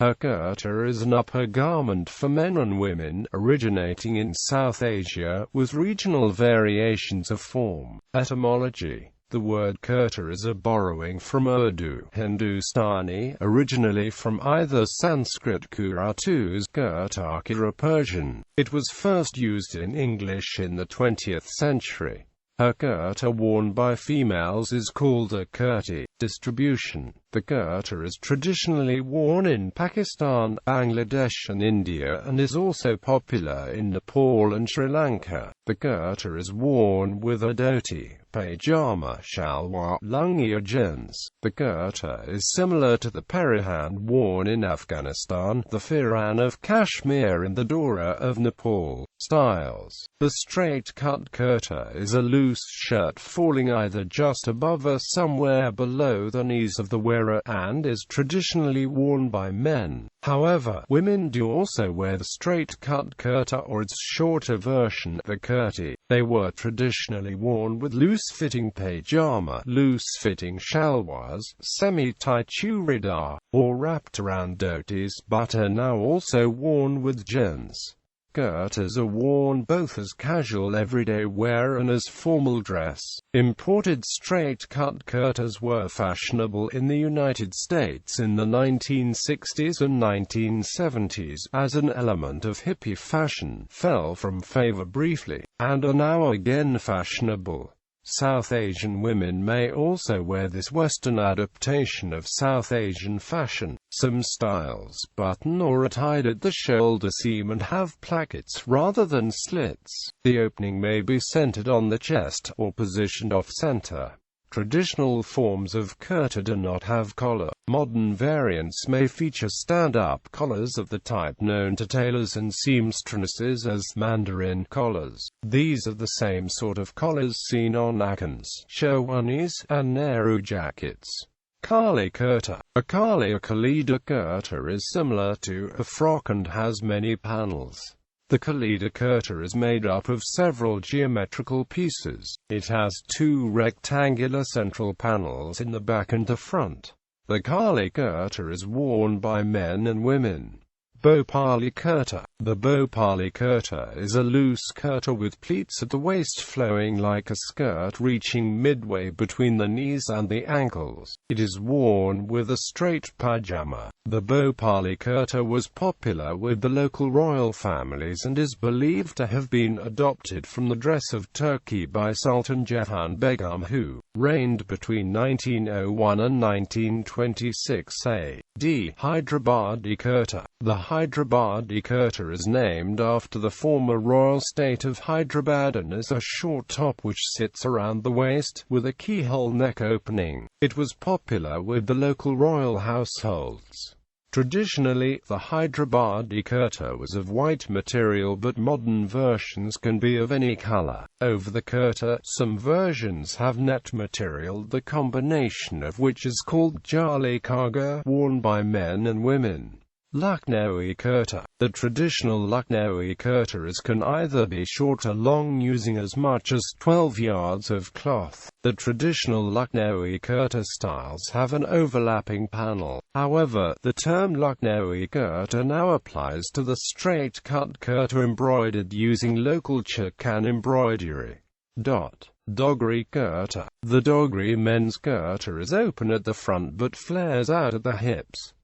A kurta is an upper garment for men and women, originating in South Asia, with regional variations of form. Etymology: the word kurta is a borrowing from Urdu, Hindustani, originally from either Sanskrit kuratus, kurtaki, or Persian. It was first used in English in the 20th century. A kurta worn by females is called a kurti. Distribution: the kurta is traditionally worn in Pakistan, Bangladesh and India, and is also popular in Nepal and Sri Lanka. The kurta is worn with a dhoti, pajama, shalwar, lungi or jeans. The kurta is similar to the perihan worn in Afghanistan, the firan of Kashmir and the dora of Nepal. Styles: the straight-cut kurta is a loose shirt falling either just above or somewhere below the knees of the wearer, and is traditionally worn by men. However, women do also wear the straight-cut kurta or its shorter version, the kurti. They were traditionally worn with loose-fitting pajama, loose-fitting shalwars, semi-tight churidar, or wrapped around dhotis, but are now also worn with jeans. Kurtas are worn both as casual everyday wear and as formal dress. Imported straight-cut kurtas were fashionable in the United States in the 1960s and 1970s, as an element of hippie fashion, fell from favor briefly, and are now again fashionable. South Asian women may also wear this Western adaptation of South Asian fashion. Some styles button or are tied at the shoulder seam and have plackets rather than slits. The opening may be centered on the chest, or positioned off-center. Traditional forms of kurta do not have collar. Modern variants may feature stand-up collars of the type known to tailors and seamstresses as mandarin collars. These are the same sort of collars seen on akans, sherwanis, and Nehru jackets. Kali kurta. A Kali or Khalida kurta is similar to a frock and has many panels. The Khalida kurta is made up of several geometrical pieces. It has two rectangular central panels in the back and the front. The Kali kurta is worn by men and women. Bhopali kurta. The Bhopali kurta is a loose kurta with pleats at the waist flowing like a skirt reaching midway between the knees and the ankles. It is worn with a straight pajama. The Bhopali kurta was popular with the local royal families and is believed to have been adopted from the dress of Turkey by Sultan Jehan Begum, who reigned between 1901 and 1926 A.D. Hyderabadi kurta. The Hyderabadi kurta is named after the former royal state of Hyderabad and is a short top which sits around the waist, with a keyhole neck opening. It was popular with the local royal households. Traditionally, the Hyderabadi kurta was of white material, but modern versions can be of any color. Over the kurta, some versions have net material, the combination of which is called jali kaga, worn by men and women. Lucknowi kurta. The traditional Lucknowi kurta can either be short or long, using as much as 12 yards of cloth. The traditional Lucknowi kurta styles have an overlapping panel. However, the term Lucknowi kurta now applies to the straight-cut kurta embroidered using local Chakhan embroidery. Dogri kurta. The Dogri men's kurta is open at the front but flares out at the hips.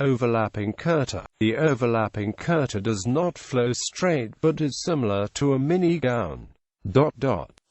Overlapping kurta. The overlapping kurta does not flow straight but is similar to a mini gown.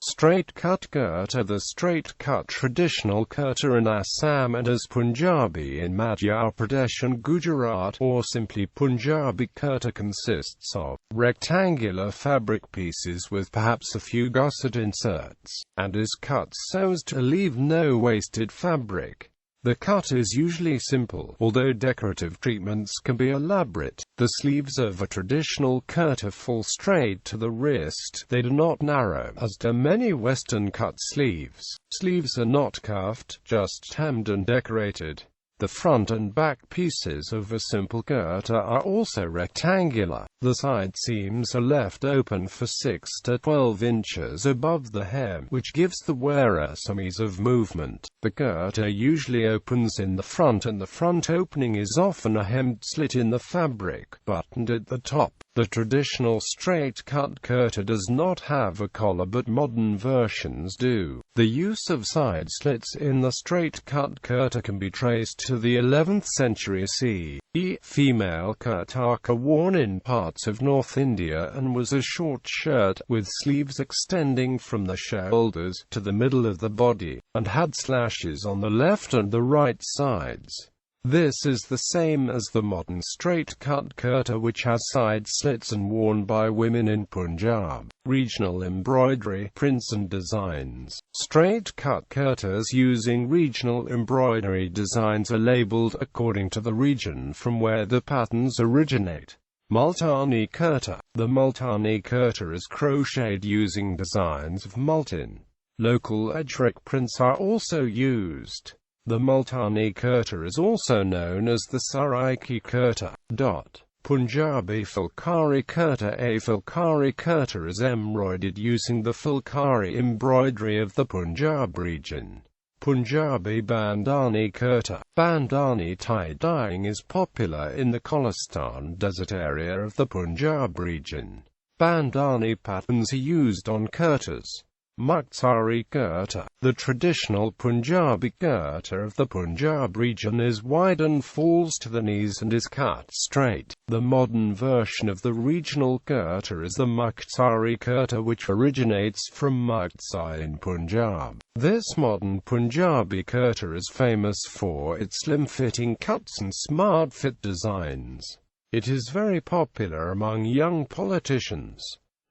Straight-cut kurta. The straight-cut traditional kurta in Assam and as Punjabi in Madhya Pradesh and Gujarat, or simply Punjabi kurta, consists of rectangular fabric pieces with perhaps a few gusset inserts, and is cut so as to leave no wasted fabric. The cut is usually simple, although decorative treatments can be elaborate. The sleeves of a traditional kurta fall straight to the wrist. They do not narrow, as do many Western cut sleeves. Sleeves are not cuffed, just hemmed and decorated. The front and back pieces of a simple kurta are also rectangular. The side seams are left open for 6 to 12 inches above the hem, which gives the wearer some ease of movement. The kurta usually opens in the front, and the front opening is often a hemmed slit in the fabric, buttoned at the top. The traditional straight-cut kurta does not have a collar, but modern versions do. The use of side slits in the straight-cut kurta can be traced to the 11th century CE. Female kurta worn in parts of North India and was a short shirt, with sleeves extending from the shoulders to the middle of the body, and had slashes on the left and the right sides. This is the same as the modern straight-cut kurta, which has side slits and worn by women in Punjab. Regional embroidery, prints and designs. Straight-cut kurtas using regional embroidery designs are labeled according to the region from where the patterns originate. Multani kurta. The Multani kurta is crocheted using designs of multan. Local ajrak prints are also used. The Multani kurta is also known as the Saraiki kurta. Punjabi Fulkari kurta. A Fulkari kurta is embroidered using the Fulkari embroidery of the Punjab region. Punjabi Bandhani kurta. Bandhani tie-dyeing is popular in the Kholistan desert area of the Punjab region. Bandhani patterns are used on kurtas. Mukhsari kurta. The traditional Punjabi kurta of the Punjab region is wide and falls to the knees and is cut straight. The modern version of the regional kurta is the Mukhsari kurta, which originates from Muktsar in Punjab. This modern Punjabi kurta is famous for its slim-fitting cuts and smart fit designs. It is very popular among young politicians.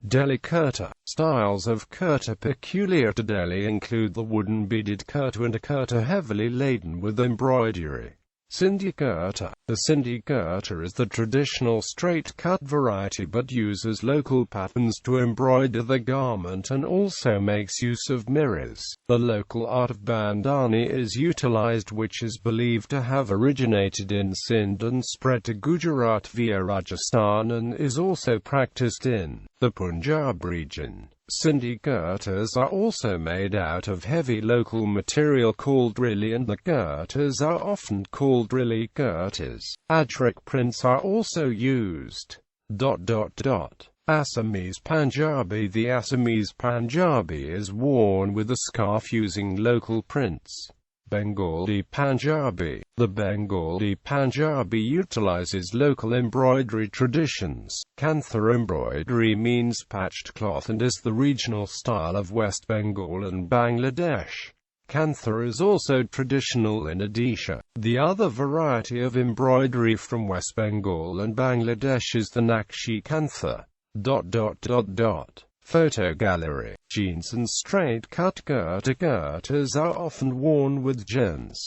Delhi kurta. Styles of kurta peculiar to Delhi include the wooden beaded kurta and a kurta heavily laden with embroidery. Sindhi kurta. The Sindhi kurta is the traditional straight-cut variety but uses local patterns to embroider the garment and also makes use of mirrors. The local art of bandhani is utilized, which is believed to have originated in Sindh and spread to Gujarat via Rajasthan, and is also practiced in the Punjab region. Sindhi kurtas are also made out of heavy local material called rilli, and the kurtas are often called rilli kurtas. Ajrak prints are also used. Assamese Punjabi. The Assamese Punjabi is worn with a scarf using local prints. Bengali Punjabi. The Bengali Punjabi utilizes local embroidery traditions. Kantha embroidery means patched cloth and is the regional style of West Bengal and Bangladesh. Kantha is also traditional in Odisha. The other variety of embroidery from West Bengal and Bangladesh is the Nakshi Kantha. Photo gallery. Jeans and straight-cut kurtas are often worn with jeans.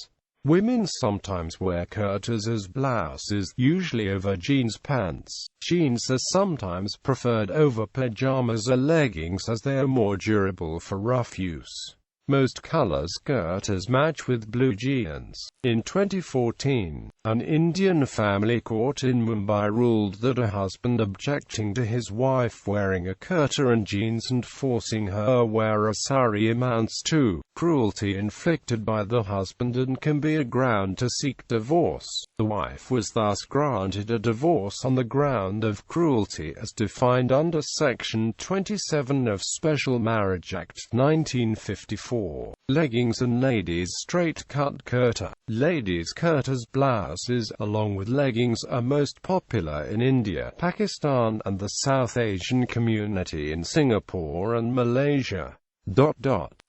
Women sometimes wear kurtas as blouses, usually over jeans pants. Jeans are sometimes preferred over pajamas or leggings as they are more durable for rough use. Most colors kurtas match with blue jeans. In 2014, an Indian family court in Mumbai ruled that a husband objecting to his wife wearing a kurta and jeans and forcing her wear a sari amounts to cruelty inflicted by the husband and can be a ground to seek divorce. The wife was thus granted a divorce on the ground of cruelty as defined under Section 27 of Special Marriage Act 1954. Leggings and ladies' straight-cut kurta. Ladies' kurtas blouses, along with leggings, are most popular in India, Pakistan, and the South Asian community in Singapore and Malaysia.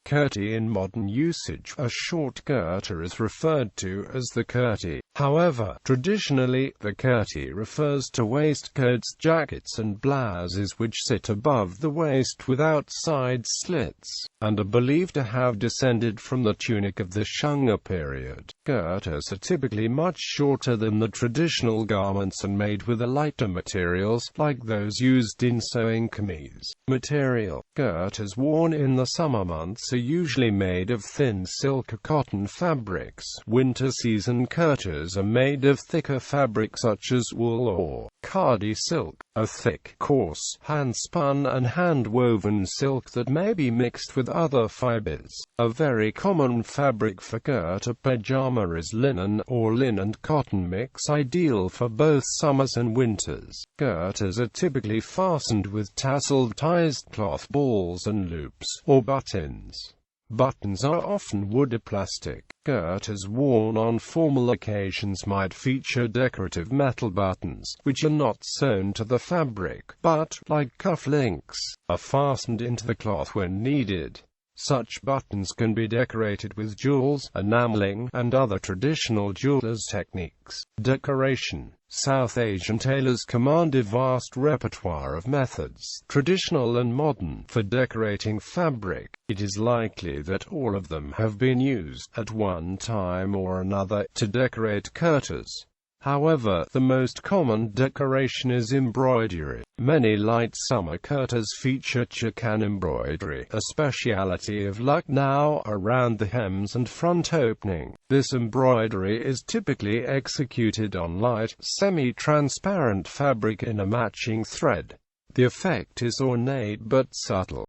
Kurti. In modern usage, a short kurta is referred to as the kurti. However, traditionally, the kurti refers to waistcoats, jackets and blouses which sit above the waist without side slits, and are believed to have descended from the tunic of the Shunga period. Kurtas are typically much shorter than the traditional garments and made with a lighter materials, like those used in sewing kameez. Material. Kurtas worn in the summer months are usually made of thin silk or cotton fabrics. Winter season kurtas kurtas are made of thicker fabric such as wool or khadi silk, a thick, coarse, hand-spun and hand-woven silk that may be mixed with other fibers. A very common fabric for kurta pajama is linen or linen-cotton mix, ideal for both summers and winters. Kurtas are typically fastened with tasseled ties, cloth balls and loops, or buttons. Buttons are often wood or plastic. Kurtas worn on formal occasions might feature decorative metal buttons, which are not sewn to the fabric, but, like cufflinks, are fastened into the cloth when needed. Such buttons can be decorated with jewels, enameling, and other traditional jewelers' techniques. Decoration. South Asian tailors command a vast repertoire of methods, traditional and modern, for decorating fabric. It is likely that all of them have been used, at one time or another, to decorate kurtas. However, the most common decoration is embroidery. Many light summer kurtas feature chikan embroidery, a speciality of Lucknow, around the hems and front opening. This embroidery is typically executed on light, semi-transparent fabric in a matching thread. The effect is ornate but subtle.